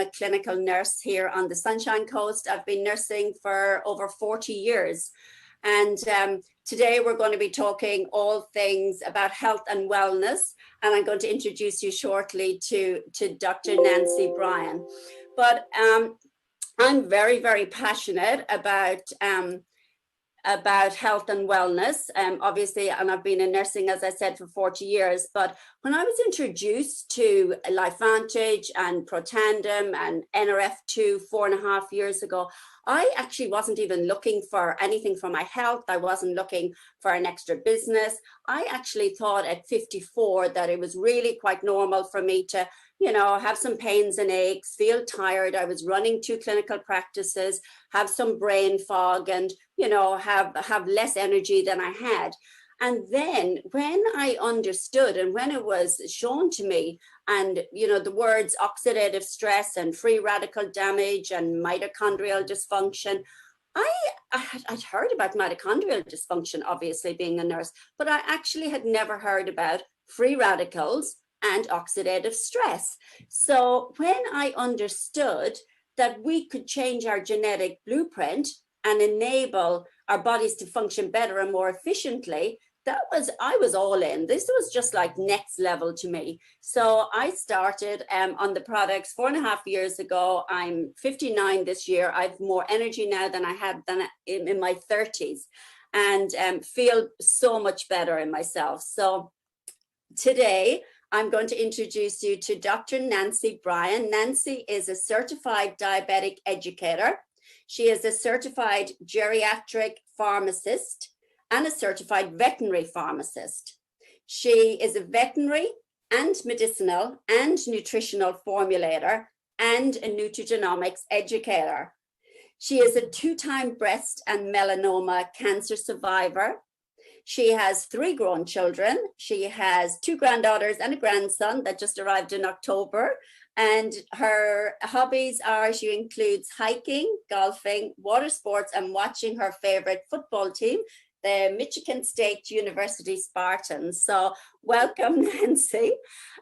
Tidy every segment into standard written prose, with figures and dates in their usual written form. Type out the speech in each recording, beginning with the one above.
am a clinical nurse here on the Sunshine Coast. I've been nursing for over 40 years. And today we're going to be talking all things about health and wellness. And I'm going to introduce you shortly to Dr. Nancy Bryan. But I'm very, very passionate about health and wellness, obviously, and I've been in nursing, as I said, for 40 years. But when I was introduced to Lifevantage and Protandim and NRF2 4.5 years ago, I actually wasn't even looking for anything for my health. I wasn't looking for an extra business. I actually thought at 54 that it was really quite normal for me to, you know, have some pains and aches, feel tired. I was running 2 clinical practices, have some brain fog, and, you know, have less energy than I had. And then when I understood and when it was shown to me, and, you know, the words oxidative stress and free radical damage and mitochondrial dysfunction, I'd heard about mitochondrial dysfunction, obviously being a nurse, but I actually had never heard about free radicals and oxidative stress. So when I understood that we could change our genetic blueprint and enable our bodies to function better and more efficiently, I was all in. This was just like next level to me. So I started on the products 4.5 years ago. I'm 59 this year. I have more energy now than I had in my 30s, and feel so much better in myself. So today, I'm going to introduce you to Dr. Nancy Bryan. Nancy is a certified diabetic educator. She is a certified geriatric pharmacist and a certified veterinary pharmacist. She is a veterinary and medicinal and nutritional formulator and a nutrigenomics educator. She is a 2-time breast and melanoma cancer survivor. She has 3 grown children. She has 2 granddaughters and a grandson that just arrived in October. And her hobbies are, she includes hiking, golfing, water sports, and watching her favorite football team, the Michigan State University Spartans. So welcome, Nancy.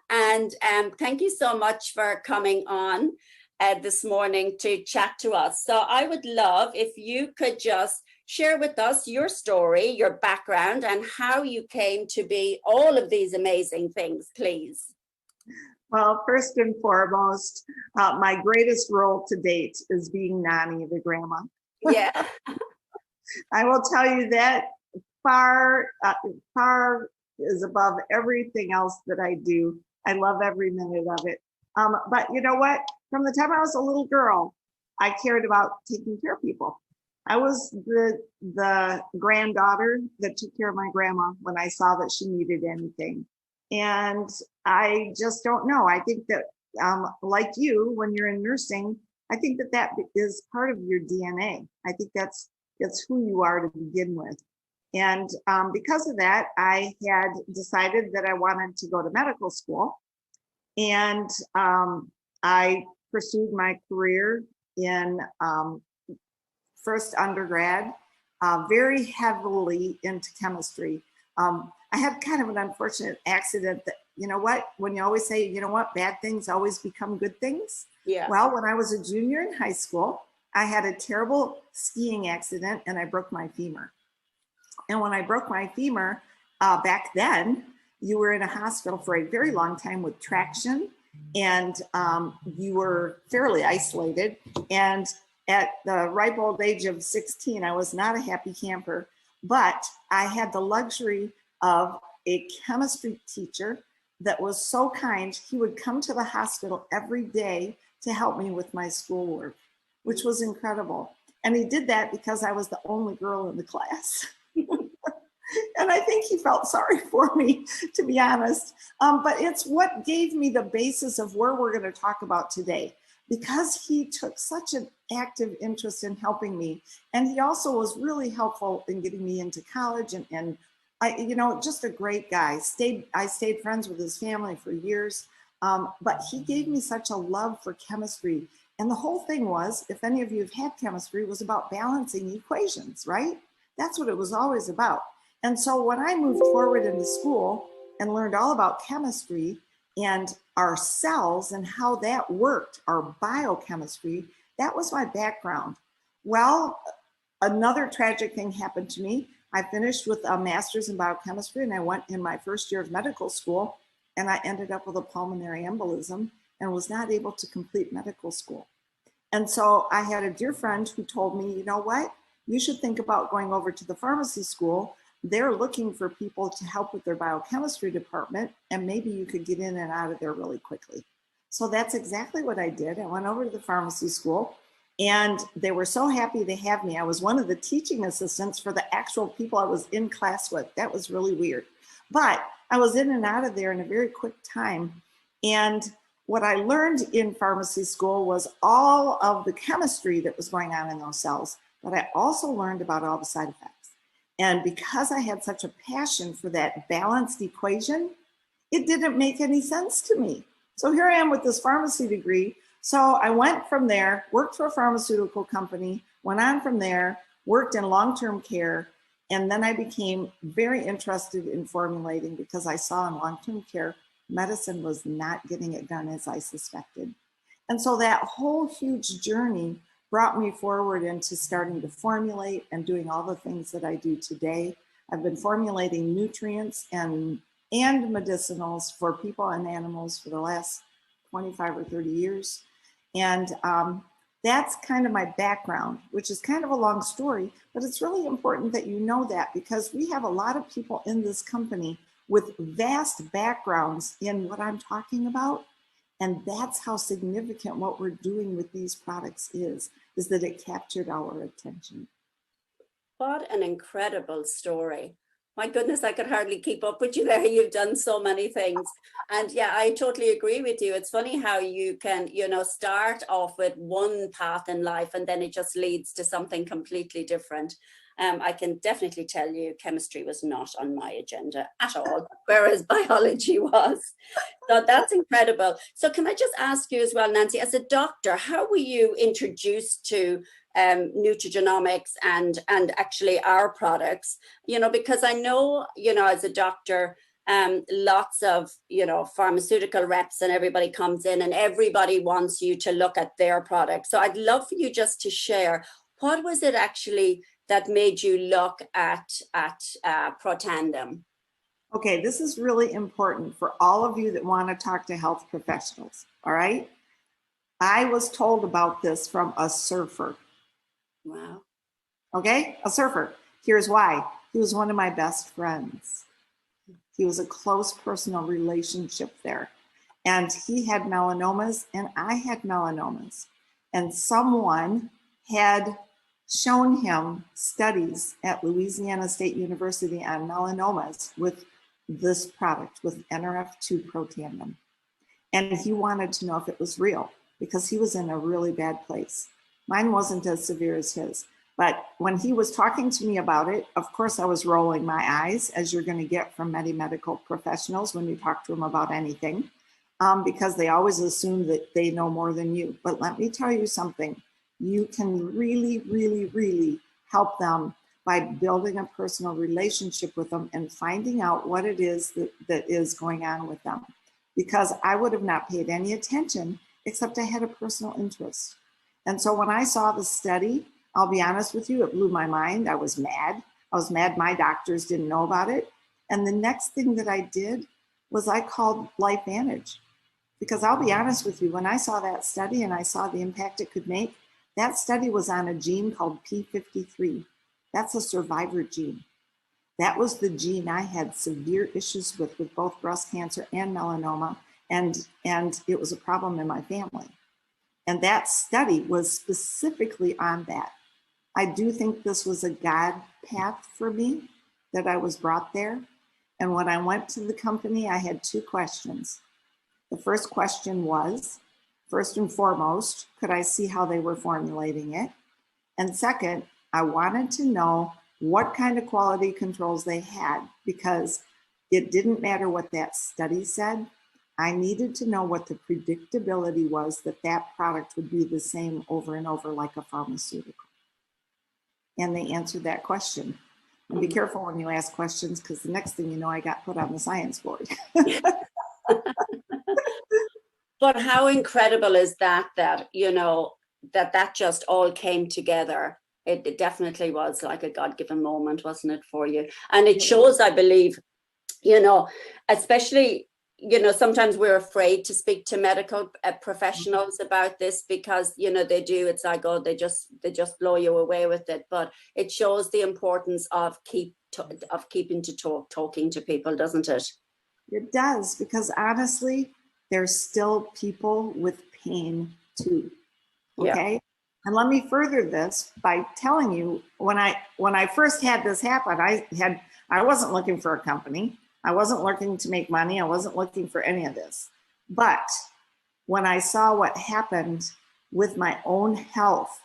And thank you so much for coming on this morning to chat to us. So I would love if you could just share with us your story, your background, and how you came to be all of these amazing things, please. Well, first and foremost, my greatest role to date is being Nani, the grandma. Yeah. I will tell you that far is above everything else that I do. I love every minute of it. But you know what? From the time I was a little girl, I cared about taking care of people. I was the granddaughter that took care of my grandma when I saw that she needed anything. And I just don't know. I think that like you, when you're in nursing, I think that is part of your DNA. I think that's who you are to begin with. And because of that, I had decided that I wanted to go to medical school. And I pursued my career in first undergrad, very heavily into chemistry. I had kind of an unfortunate accident that, you know what, when you always say, you know what, bad things always become good things. Yeah. Well, when I was a junior in high school, I had a terrible skiing accident and I broke my femur. And when I broke my femur, back then, you were in a hospital for a very long time with traction, and you were fairly isolated. And at the ripe old age of 16, I was not a happy camper, but I had the luxury of a chemistry teacher that was so kind. He would come to the hospital every day to help me with my schoolwork, which was incredible. And he did that because I was the only girl in the class. And I think he felt sorry for me, to be honest. But it's what gave me the basis of where we're going to talk about today, because he took such an active interest in helping me. And he also was really helpful in getting me into college, and I, you know, just a great guy. I stayed friends with his family for years, but he gave me such a love for chemistry. And the whole thing was, if any of you have had chemistry, was about balancing equations, right? That's what it was always about. And so when I moved forward into school and learned all about chemistry and our cells and how that worked, our biochemistry. That was my background. Well, another tragic thing happened to me. I finished with a master's in biochemistry, and I went in my first year of medical school, and I ended up with a pulmonary embolism and was not able to complete medical school. And so I had a dear friend who told me, you know what, you should think about going over to the pharmacy school. They're looking for people to help with their biochemistry department, and maybe you could get in and out of there really quickly. So that's exactly what I did. I went over to the pharmacy school, and they were so happy to have me. I was one of the teaching assistants for the actual people I was in class with. That was really weird. But I was in and out of there in a very quick time. And what I learned in pharmacy school was all of the chemistry that was going on in those cells, but I also learned about all the side effects. And because I had such a passion for that balanced equation, it didn't make any sense to me. So here I am with this pharmacy degree. So I went from there, worked for a pharmaceutical company, went on from there, worked in long-term care, and then I became very interested in formulating because I saw in long-term care, medicine was not getting it done as I suspected. And so that whole huge journey brought me forward into starting to formulate and doing all the things that I do today. I've been formulating nutrients and medicinals for people and animals for the last 25 or 30 years. And that's kind of my background, which is kind of a long story, but it's really important that you know that because we have a lot of people in this company with vast backgrounds in what I'm talking about. And that's how significant what we're doing with these products is that it captured our attention. What an incredible story. My goodness, I could hardly keep up with you there. You've done so many things. And yeah, I totally agree with you. It's funny how you can, start off with one path in life and then it just leads to something completely different. I can definitely tell you chemistry was not on my agenda at all, whereas biology was. So that's incredible. So can I just ask you as well, Nancy, as a doctor, how were you introduced to nutrigenomics and actually our products? Because I know, as a doctor, lots of, pharmaceutical reps and everybody comes in and everybody wants you to look at their product. So I'd love for you just to share, what was it actually that made you look at Protandim? Okay, this is really important for all of you that want to talk to health professionals, all right? I was told about this from a surfer. Wow. Okay, a surfer. Here's why. He was one of my best friends. He was a close personal relationship there. And he had melanomas and I had melanomas. And someone had shown him studies at Louisiana State University on melanomas with this product, with NRF2 Protandim. And he wanted to know if it was real because he was in a really bad place. Mine wasn't as severe as his. But when he was talking to me about it, of course, I was rolling my eyes, as you're going to get from many medical professionals when you talk to them about anything, because they always assume that they know more than you. But let me tell you something. You can really, really, really help them by building a personal relationship with them and finding out what it is that is going on with them. Because I would have not paid any attention, except I had a personal interest. And so when I saw the study, I'll be honest with you, it blew my mind. I was mad. I was mad my doctors didn't know about it. And the next thing that I did was I called Lifevantage. Because I'll be honest with you, when I saw that study and I saw the impact it could make, that study was on a gene called P53. That's a survivor gene. That was the gene I had severe issues with both breast cancer and melanoma, and it was a problem in my family. And that study was specifically on that. I do think this was a God path for me, that I was brought there. And when I went to the company, I had two questions. The first question was, first and foremost, could I see how they were formulating it? And second, I wanted to know what kind of quality controls they had, because it didn't matter what that study said. I needed to know what the predictability was that that product would be the same over and over like a pharmaceutical. And they answered that question. And be careful when you ask questions, because the next thing you know, I got put on the science board. But how incredible is that, you know, that just all came together. It definitely was like a God-given moment, wasn't it, for you? And it shows, I believe, you know, especially, you know, sometimes we're afraid to speak to medical professionals about this because, you know, they do, it's like, oh, they just blow you away with it. But it shows the importance of keeping to talking to people, doesn't it? It does, because honestly, there's still people with pain too. Okay. Yeah. And let me further this by telling you, when I first had this happen, I wasn't looking for a company. I wasn't looking to make money. I wasn't looking for any of this. But when I saw what happened with my own health,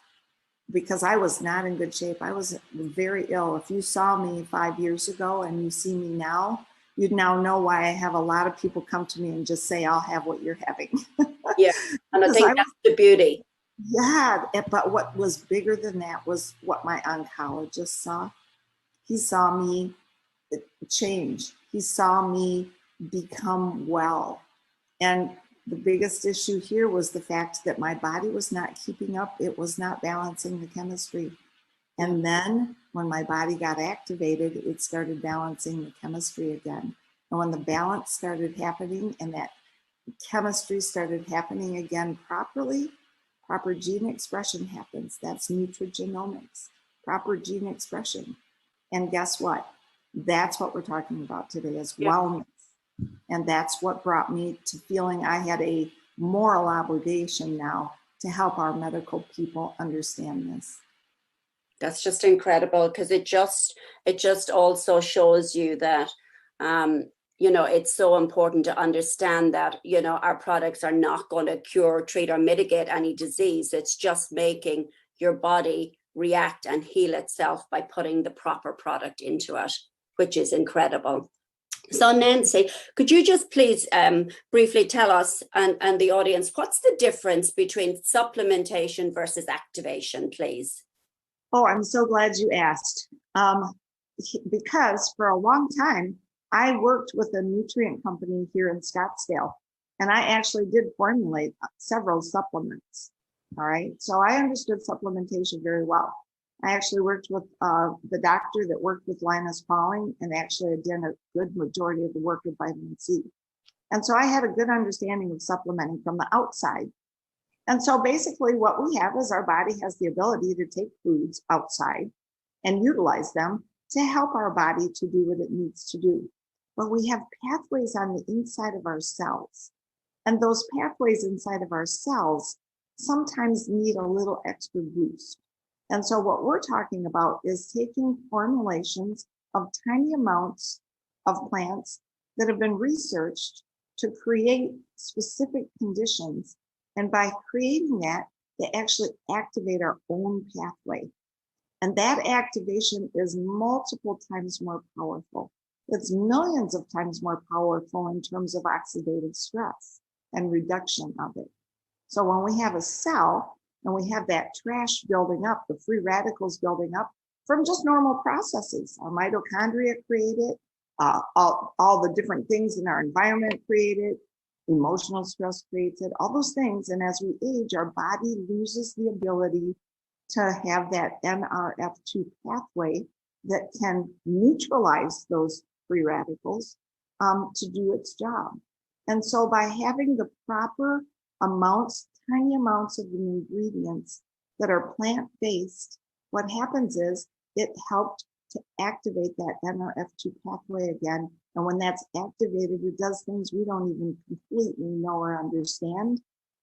because I was not in good shape, I was very ill. If you saw me 5 years ago and you see me now, you'd now know why I have a lot of people come to me and just say, I'll have what you're having. Yeah, and I think that's the beauty. Yeah, but what was bigger than that was what my oncologist saw. He saw me change. He saw me become well. And the biggest issue here was the fact that my body was not keeping up. It was not balancing the chemistry. And then when my body got activated, it started balancing the chemistry again. And when the balance started happening and that chemistry started happening again properly, proper gene expression happens. That's nutrigenomics, proper gene expression. And guess what? That's what we're talking about today is wellness. And that's what brought me to feeling I had a moral obligation now to help our medical people understand this. That's just incredible, because it just also shows you that, you know, it's so important to understand that, you know, our products are not going to cure, treat, or mitigate any disease. It's just making your body react and heal itself by putting the proper product into it, which is incredible. So Nancy, could you just please briefly tell us and the audience, what's the difference between supplementation versus activation, please? Oh, I'm so glad you asked. Because for a long time, I worked with a nutrient company here in Scottsdale, and I actually did formulate several supplements. All right. So I understood supplementation very well. I actually worked with the doctor that worked with Linus Pauling, and actually had done a good majority of the work with vitamin C. And so I had a good understanding of supplementing from the outside. And so basically what we have is our body has the ability to take foods outside and utilize them to help our body to do what it needs to do. But we have pathways on the inside of our cells. And those pathways inside of our cells sometimes need a little extra boost. And so what we're talking about is taking formulations of tiny amounts of plants that have been researched to create specific conditions. And by creating that, they actually activate our own pathway. And that activation is multiple times more powerful. It's millions of times more powerful in terms of oxidative stress and reduction of it. So when we have a cell and we have that trash building up, the free radicals building up from just normal processes, our mitochondria create it, all the different things in our environment create it, emotional stress creates it, all those things. And as we age, our body loses the ability to have that NRF2 pathway that can neutralize those free radicals to do its job. And so by having the proper amounts, tiny amounts of the ingredients that are plant-based, what happens is it helped to activate that NRF2 pathway again. And when that's activated, it does things we don't even completely know or understand.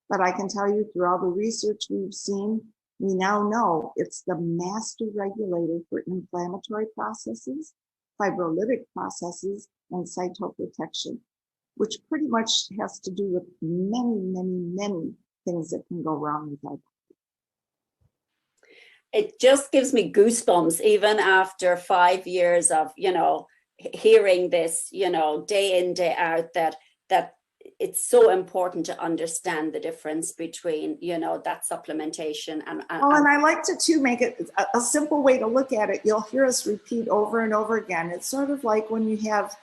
But I can tell you through all the research we've seen, we now know it's the master regulator for inflammatory processes, fibrolytic processes, and cytoprotection, which pretty much has to do with many, many, many things that can go wrong with our body. It just gives me goosebumps, even after 5 years of, you know, hearing this, you know, day in, day out, that it's so important to understand the difference between, you know, that supplementation and I like to too make it a simple way to look at it. You'll hear us repeat over and over again. It's sort of like when you have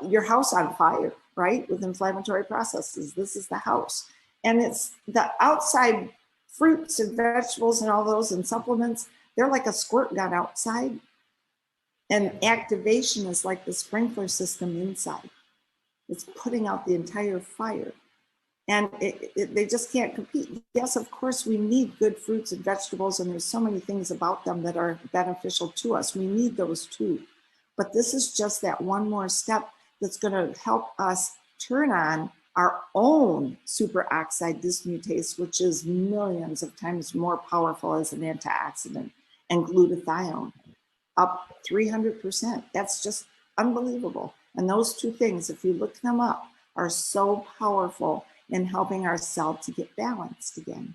your house on fire right? With inflammatory processes. This is the house. And it's the outside fruits and vegetables and all those and supplements, they're like a squirt gun outside. And activation is like the sprinkler system inside. It's putting out the entire fire. And they just can't compete. Yes, of course, we need good fruits and vegetables, and there's so many things about them that are beneficial to us. We need those too. But this is just that one more step that's going to help us turn on our own superoxide dismutase, which is millions of times more powerful as an antioxidant, and glutathione, up 300%. That's just unbelievable. And those two things, if you look them up, are so powerful in helping our cell to get balanced again.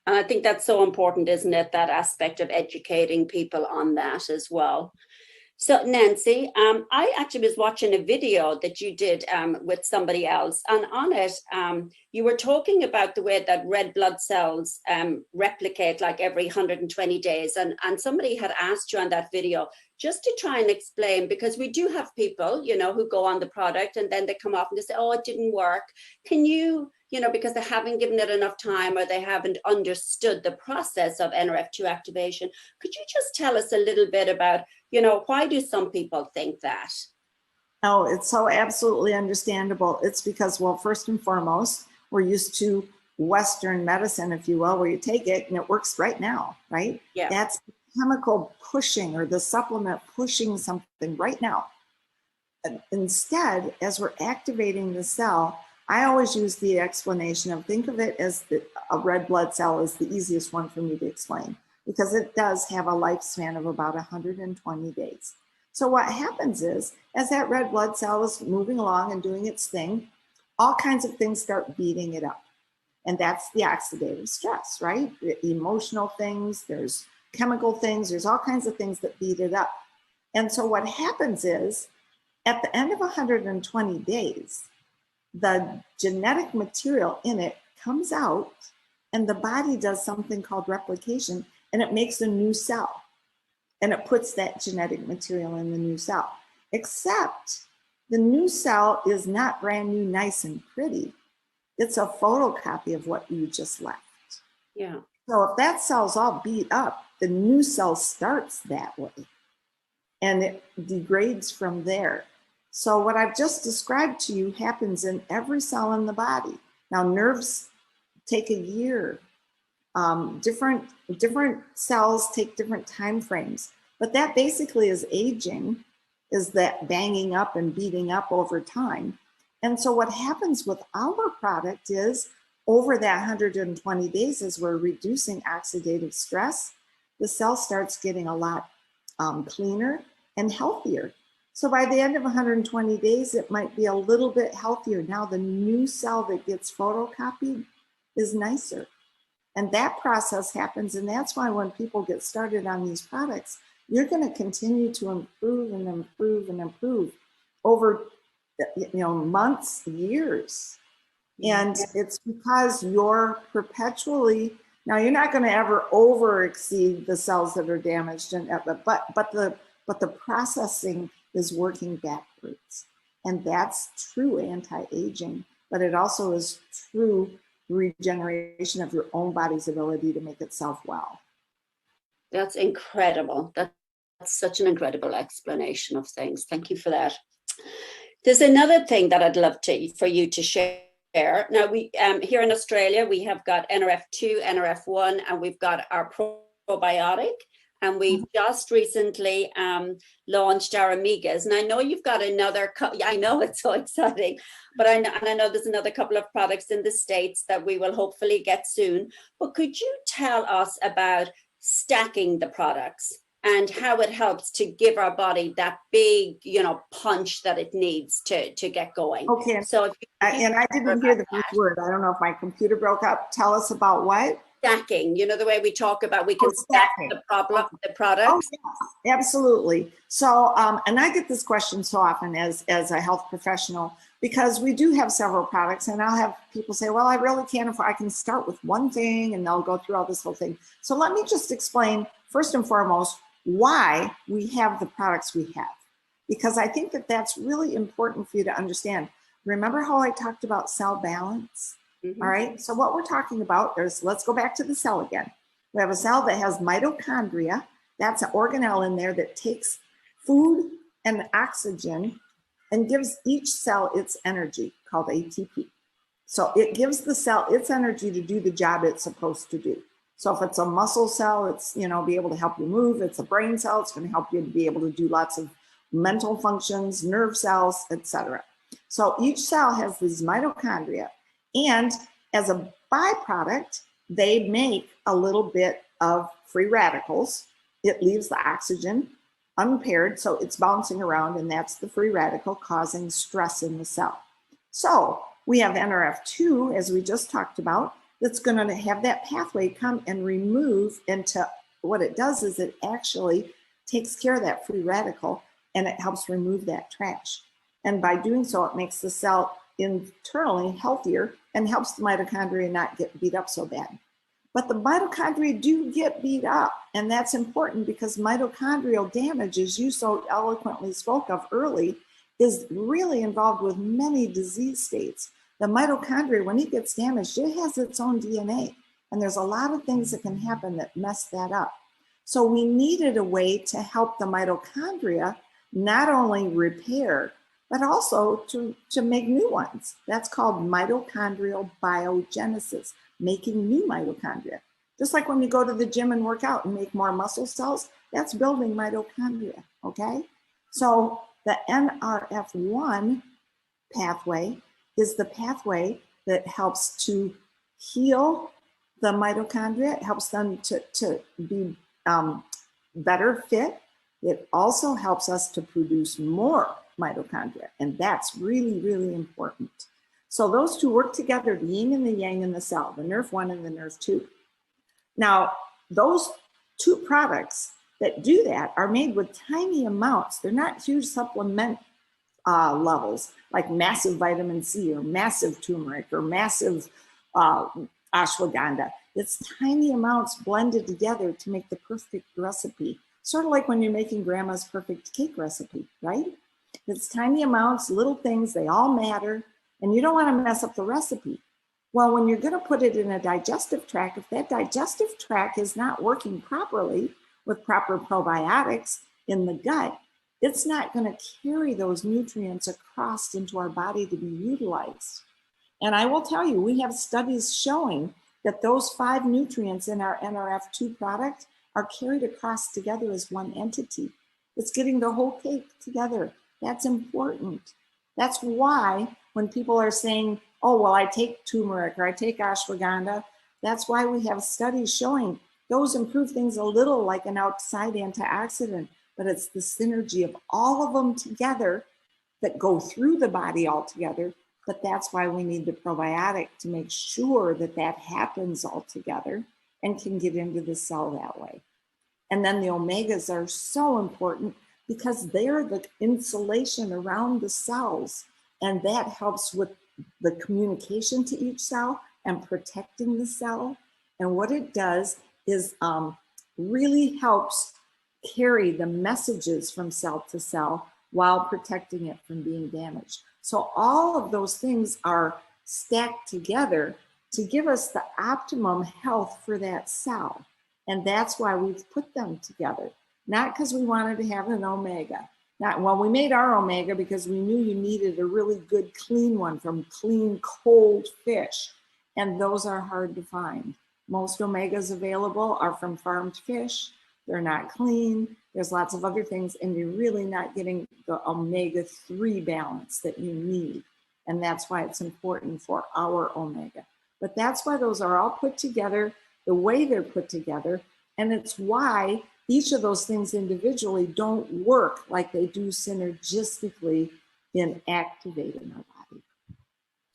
And I think that's so important, isn't it? That aspect of educating people on that as well. So Nancy, I actually was watching a video that you did with somebody else, and on it, you were talking about the way that red blood cells replicate like every 120 days. And somebody had asked you on that video just to try and explain, because we do have people, you know, who go on the product and then they come off and they say, oh, it didn't work. Can you, you know, because they haven't given it enough time or they haven't understood the process of NRF2 activation. Could you just tell us a little bit about, you know, why do some people think that? Oh, it's so absolutely understandable. It's because, well, first and foremost, we're used to Western medicine, if you will, where you take it and it works right now, right? Yeah. That's the chemical pushing or the supplement pushing something right now. And instead, as we're activating the cell, I always use the explanation of, think of it as a red blood cell is the easiest one for me to explain, because it does have a lifespan of about 120 days. So what happens is, as that red blood cell is moving along and doing its thing, all kinds of things start beating it up. And that's the oxidative stress, right? The emotional things, there's chemical things, there's all kinds of things that beat it up. And so what happens is, at the end of 120 days, the genetic material in it comes out and the body does something called replication, and it makes a new cell. And it puts that genetic material in the new cell. Except the new cell is not brand new, nice and pretty. It's a photocopy of what you just left. Yeah. So if that cell's all beat up, the new cell starts that way. And it degrades from there. So what I've just described to you happens in every cell in the body. Now, nerves take a year. Different cells take different time frames, but that basically is aging, is that banging up and beating up over time. And so what happens with our product is, over that 120 days, as we're reducing oxidative stress, the cell starts getting a lot cleaner and healthier. So by the end of 120 days, it might be a little bit healthier. Now the new cell that gets photocopied is nicer. And that process happens, and that's why when people get started on these products, you're going to continue to improve and improve and improve over, you know, months, years. And it's because you're perpetually, now you're not going to ever over exceed the cells that are damaged, and but the processing is working backwards. And that's true anti-aging, but it also is true regeneration of your own body's ability to make itself well. That's incredible. That's such an incredible explanation of things. Thank you for that. There's another thing that I'd love for you to share. Now, we here in Australia, we have got NRF2, NRF1, and we've got our probiotic. And we've just recently launched our Amigas. And I know you've got another, I know it's so exciting, but I know there's another couple of products in the States that we will hopefully get soon. But could you tell us about stacking the products and how it helps to give our body that big, you know, punch that it needs to get going? Okay. So if and I didn't hear the first word. I don't know if my computer broke up. Tell us about what? Stacking, you know, the way we talk about, we can stack the products. Oh, yes, absolutely. So, and I get this question so often as a health professional, because we do have several products, and I'll have people say, well, I really can't afford, I can start with one thing, and they'll go through all this whole thing. So let me just explain, first and foremost, why we have the products we have. because I think that that's really important for you to understand. Remember how I talked about cell balance? Mhm. All right, so what we're talking about is, let's go back to the cell again. We have a cell that has mitochondria. That's an organelle in there that takes food and oxygen and gives each cell its energy, called ATP. So it gives the cell its energy to do the job it's supposed to do. So if it's a muscle cell, it's, you know, be able to help you move. It's a brain cell, it's going to help you to be able to do lots of mental functions, nerve cells, etc. So each cell has these mitochondria, and as a byproduct, they make a little bit of free radicals. It leaves the oxygen unpaired, so it's bouncing around, and that's the free radical causing stress in the cell. So we have NRF2, as we just talked about, that's going to have that pathway come and remove into, what it does is it actually takes care of that free radical, and it helps remove that trash. And by doing so, it makes the cell internally healthier and helps the mitochondria not get beat up so bad. But the mitochondria do get beat up, and that's important because mitochondrial damage, as you so eloquently spoke of early, is really involved with many disease states. The mitochondria, when it gets damaged, it has its own DNA, and there's a lot of things that can happen that mess that up. So we needed a way to help the mitochondria not only repair, but also to make new ones. That's called mitochondrial biogenesis, making new mitochondria. Just like when you go to the gym and work out and make more muscle cells, that's building mitochondria, okay? So the NRF1 pathway is the pathway that helps to heal the mitochondria. It helps them to be better fit. It also helps us to produce more mitochondria, and that's really, really important. So those two work together, the yin and the yang in the cell, the NRF1 and the NRF2. Now, those two products that do that are made with tiny amounts. They're not huge supplement levels, like massive vitamin C or massive turmeric or massive ashwagandha. It's tiny amounts blended together to make the perfect recipe. Sort of like when you're making grandma's perfect cake recipe, right? It's tiny amounts, little things, they all matter, and you don't want to mess up the recipe. Well, when you're going to put it in a digestive tract, if that digestive tract is not working properly with proper probiotics in the gut, it's not going to carry those nutrients across into our body to be utilized. And I will tell you, we have studies showing that those 5 nutrients in our NRF2 product are carried across together as one entity. It's getting the whole cake together. That's important. That's why when people are saying, oh, well, I take turmeric or I take ashwagandha, that's why we have studies showing those improve things a little like an outside antioxidant, but it's the synergy of all of them together that go through the body all together. But that's why we need the probiotic to make sure that that happens all together and can get into the cell that way. And then the omegas are so important because they're the insulation around the cells, and that helps with the communication to each cell and protecting the cell. And what it does is really helps carry the messages from cell to cell while protecting it from being damaged. So all of those things are stacked together to give us the optimum health for that cell. And that's why we've put them together. Not because we wanted to have an omega. Well, we made our omega because we knew you needed a really good clean one from clean, cold fish. And those are hard to find. Most omegas available are from farmed fish. They're not clean. There's lots of other things, and you're really not getting the omega-3 balance that you need. And that's why it's important for our omega. But that's why those are all put together the way they're put together. And it's why each of those things individually don't work like they do synergistically in activating our body.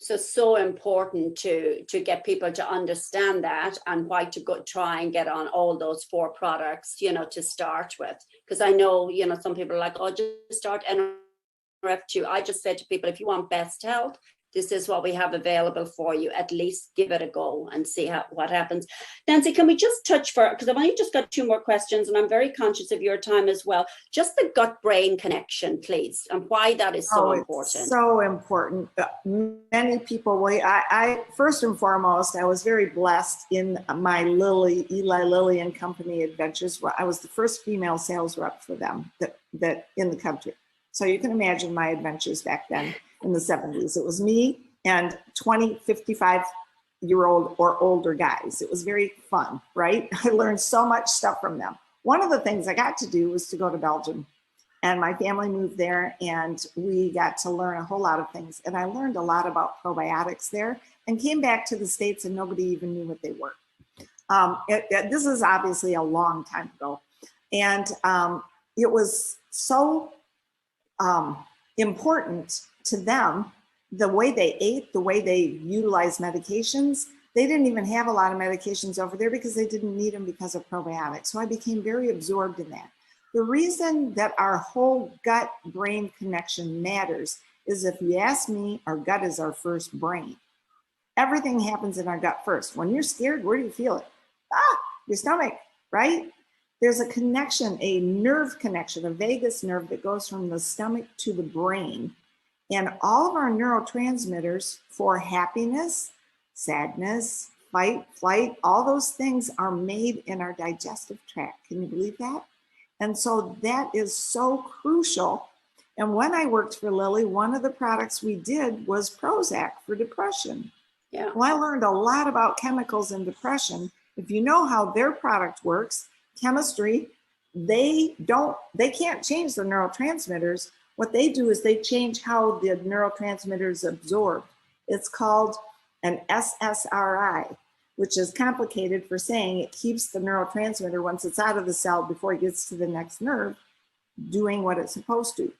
So important to get people to understand that and why to go try and get on all those 4 products, you know, to start with. Because I know, you know, some people are like, oh, just start NRF2. I just said to people, if you want best health, this is what we have available for you. At least give it a go and see what happens. Nancy, can we just touch because I've only just got 2 more questions, and I'm very conscious of your time as well. Just the gut-brain connection, please, and why that is so important. It's so important. Many people, I first and foremost, I was very blessed in my Eli Lilly and Company adventures. I was the first female sales rep for them that in the country. So you can imagine my adventures back then in the 70s. It was me and 20, 55-year-old or older guys. It was very fun, right? I learned so much stuff from them. One of the things I got to do was to go to Belgium, and my family moved there, and we got to learn a whole lot of things. And I learned a lot about probiotics there, and came back to the States, and nobody even knew what they were. This is obviously a long time ago. And it was so important to them, the way they ate, the way they utilized medications. They didn't even have a lot of medications over there because they didn't need them because of probiotics. So I became very absorbed in that. The reason that our whole gut-brain connection matters is, if you ask me, our gut is our first brain. Everything happens in our gut first. When you're scared, where do you feel it? Your stomach, right? There's a connection, a nerve connection, a vagus nerve that goes from the stomach to the brain. And all of our neurotransmitters for happiness, sadness, fight, flight, all those things are made in our digestive tract. Can you believe that? And so that is so crucial. And when I worked for Lilly, one of the products we did was Prozac for depression. Yeah. Well, I learned a lot about chemicals in depression. If you know how their product works, chemistry, they can't change the neurotransmitters. What they do is they change how the neurotransmitters absorb. It's called an SSRI, which is complicated for saying it keeps the neurotransmitter, once it's out of the cell before it gets to the next nerve, doing what it's supposed to.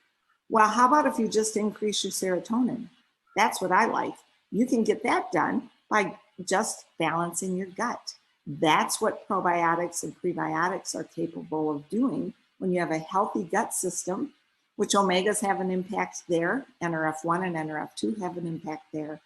Well, how about if you just increase your serotonin? That's what I like. You can get that done by just balancing your gut. That's what probiotics and prebiotics are capable of doing when you have a healthy gut system, which omegas have an impact there. NRF1 and NRF2 have an impact there.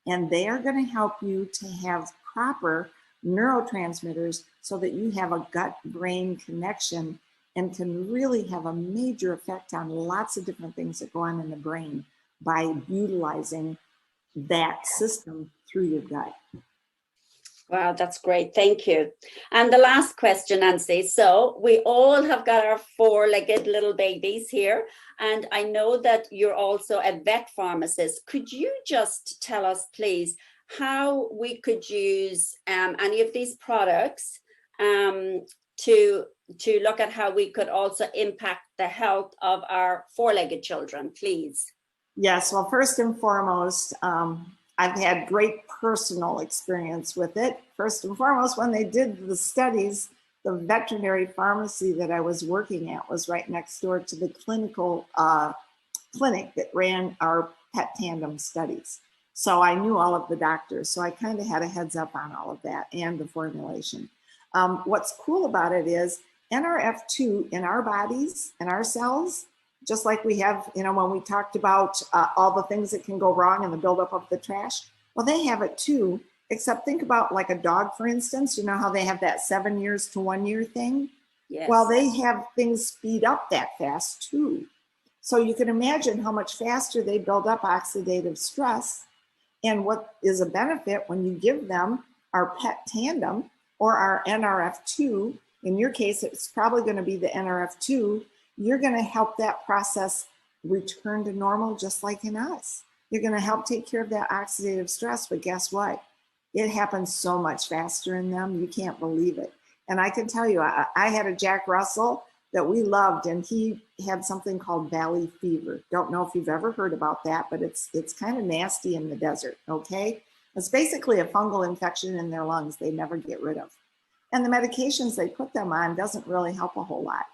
And they are going to help you to have proper neurotransmitters so that you have a gut-brain connection and can really have a major effect on lots of different things that go on in the brain by utilizing that system through your gut. Wow, that's great. Thank you. And the last question, Nancy. So we all have got our 4-legged little babies here. And I know that you're also a vet pharmacist. Could you just tell us, please, how we could use any of these products to look at how we could also impact the health of our 4-legged children, please? Yes, well, first and foremost, I've had great personal experience with it. First and foremost, when they did the studies, the veterinary pharmacy that I was working at was right next door to the clinical clinic that ran our pet tandem studies. So I knew all of the doctors. So I kind of had a heads up on all of that and the formulation. What's cool about it is NRF2 in our bodies and our cells, just like we have, when we talked about all the things that can go wrong and the buildup of the trash, well, they have it too, except think about like a dog, for instance, you know how they have that 7 years to 1 year thing? Yes. Well, they have things speed up that fast too. So you can imagine how much faster they build up oxidative stress. And what is a benefit when you give them our pet tandem or our NRF2, in your case, it's probably going to be the NRF2, you're going to help that process return to normal just like in us. You're going to help take care of that oxidative stress, but guess what? It happens so much faster in them, you can't believe it. And I can tell you, I had a Jack Russell that we loved, and he had something called valley fever. Don't know if you've ever heard about that, but it's kind of nasty in the desert, okay? It's basically a fungal infection in their lungs they never get rid of. And the medications they put them on doesn't really help a whole lot.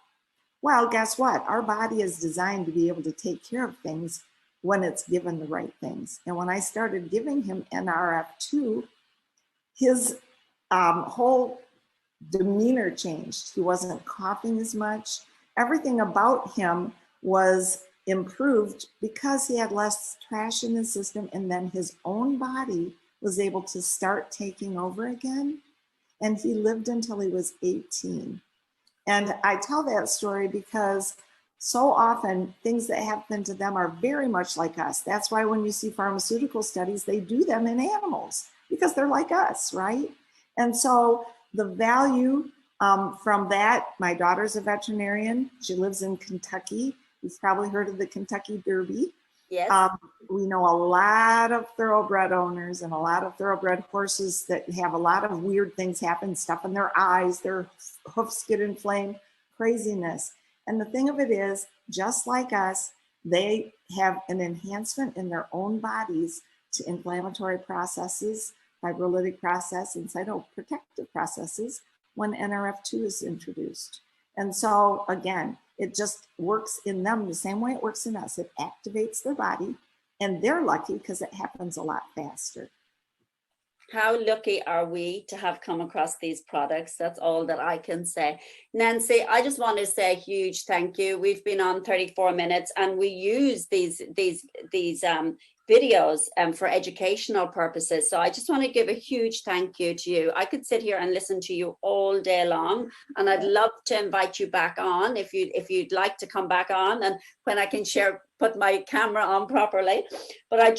Well, guess what? Our body is designed to be able to take care of things when it's given the right things. And when I started giving him NRF2, his whole demeanor changed. He wasn't coughing as much. Everything about him was improved because he had less trash in his system, and then his own body was able to start taking over again. And he lived until he was 18. And I tell that story because so often things that happen to them are very much like us. That's why when you see pharmaceutical studies, they do them in animals because they're like us, right? And so the value from that, my daughter's a veterinarian. She lives in Kentucky. You've probably heard of the Kentucky Derby. Yes. We know a lot of thoroughbred owners and a lot of thoroughbred horses that have a lot of weird things happen, stuff in their eyes, their hoofs get inflamed, craziness. And the thing of it is, just like us, they have an enhancement in their own bodies to inflammatory processes, fibrolytic process, and cytoprotective processes when NRF2 is introduced. And so again, it just works in them the same way it works in us. It activates their body, and they're lucky because it happens a lot faster. How lucky are we to have come across these products? That's all that I can say. Nancy, I just want to say a huge thank you. We've been on 34 minutes, and we use these videos for educational purposes. So I just want to give a huge thank you to you. I could sit here and listen to you all day long, and I'd love to invite you back on if you'd like to come back on, and when I can put my camera on properly. But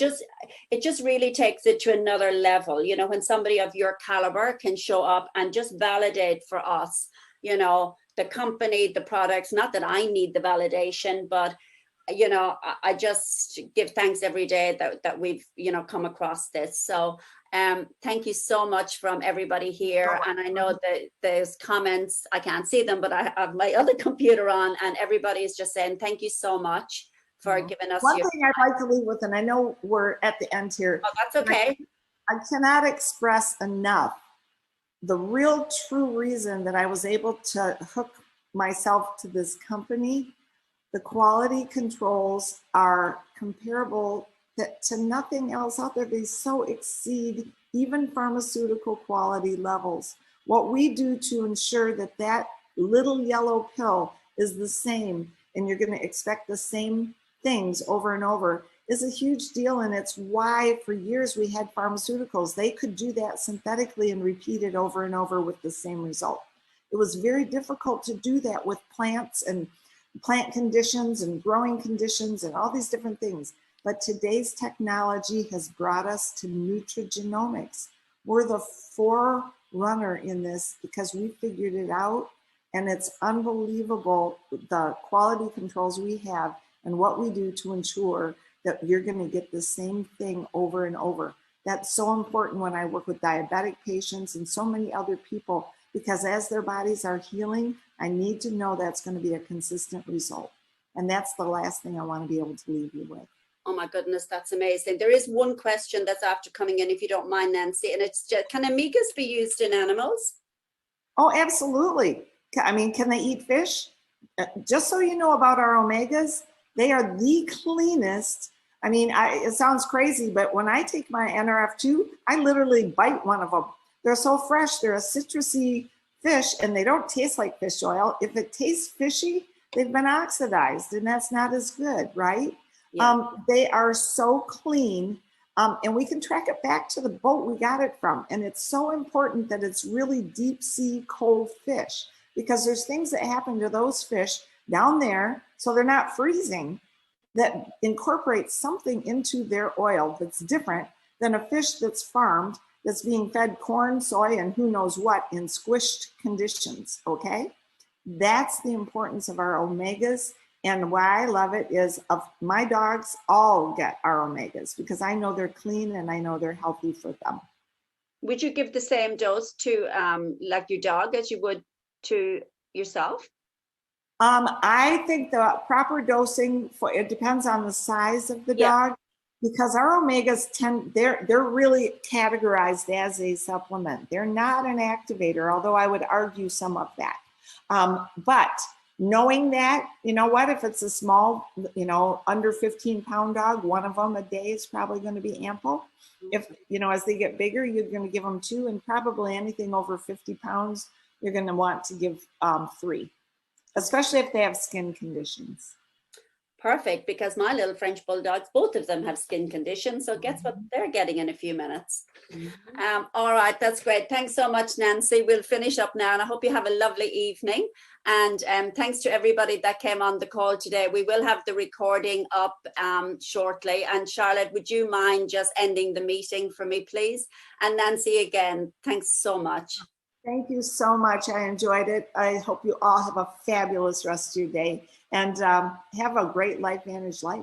it just really takes it to another level, you know, when somebody of your caliber can show up and just validate for us, you know, the company, the products. Not that I need the validation, but you know, I just give thanks every day that we've, you know, come across this. So thank you so much from everybody here. And I know that there's comments, I can't see them, but I have my other computer on, and everybody is just saying thank you so much for giving us one thing I'd like to leave with, and I know we're at the end here. Oh, that's okay. I cannot express enough the real true reason that I was able to hook myself to this company. The quality controls are comparable to nothing else out there. They so exceed even pharmaceutical quality levels. What we do to ensure that that little yellow pill is the same, and you're going to expect the same things over and over, is a huge deal. And it's why for years we had pharmaceuticals. They could do that synthetically and repeat it over and over with the same result. It was very difficult to do that with plants and plant conditions and growing conditions and all these different things. But today's technology has brought us to nutrigenomics. We're the forerunner in this because we figured it out, and it's unbelievable the quality controls we have and what we do to ensure that you're going to get the same thing over and over. That's so important when I work with diabetic patients and so many other people, because as their bodies are healing, I need to know that's going to be a consistent result. And that's the last thing I want to be able to leave you with. Oh my goodness, that's amazing. There is one question that's after coming in, if you don't mind, Nancy, and it's just, can Amigas be used in animals? Oh, absolutely. I mean, can they eat fish? Just so you know about our omegas, they are the cleanest. I mean, it sounds crazy, but when I take my NRF2, I literally bite one of them. They're so fresh. They're a citrusy fish, and they don't taste like fish oil. If it tastes fishy, they've been oxidized, and that's not as good, right? Yeah. They are so clean, and we can track it back to the boat we got it from. And it's so important that it's really deep sea cold fish, because there's things that happen to those fish down there, so they're not freezing, that incorporates something into their oil that's different than a fish that's farmed, that's being fed corn, soy, and who knows what in squished conditions, okay? That's the importance of our omegas. And why I love it is my dogs all get our omegas because I know they're clean and I know they're healthy for them. Would you give the same dose to like your dog as you would to yourself? I think the proper dosing it depends on the size of the dog, because our omegas they're really categorized as a supplement. They're not an activator, although I would argue some of that. But knowing that, you know what, if it's a small, you know, under 15-pound dog, one of them a day is probably going to be ample. If, you know, as they get bigger, you're going to give them 2, and probably anything over 50 pounds, you're going to want to give 3, especially if they have skin conditions. perfect, because my little French bulldogs, both of them have skin conditions. So guess what they're getting in a few minutes. All right, that's great. Thanks so much, Nancy. We'll finish up now, and I hope you have a lovely evening. And thanks to everybody that came on the call today. We will have the recording up shortly. And Charlotte, would you mind just ending the meeting for me, please? And Nancy, again, thanks so much. Thank you so much. I enjoyed it. I hope you all have a fabulous rest of your day, and have a great Lifevantage life.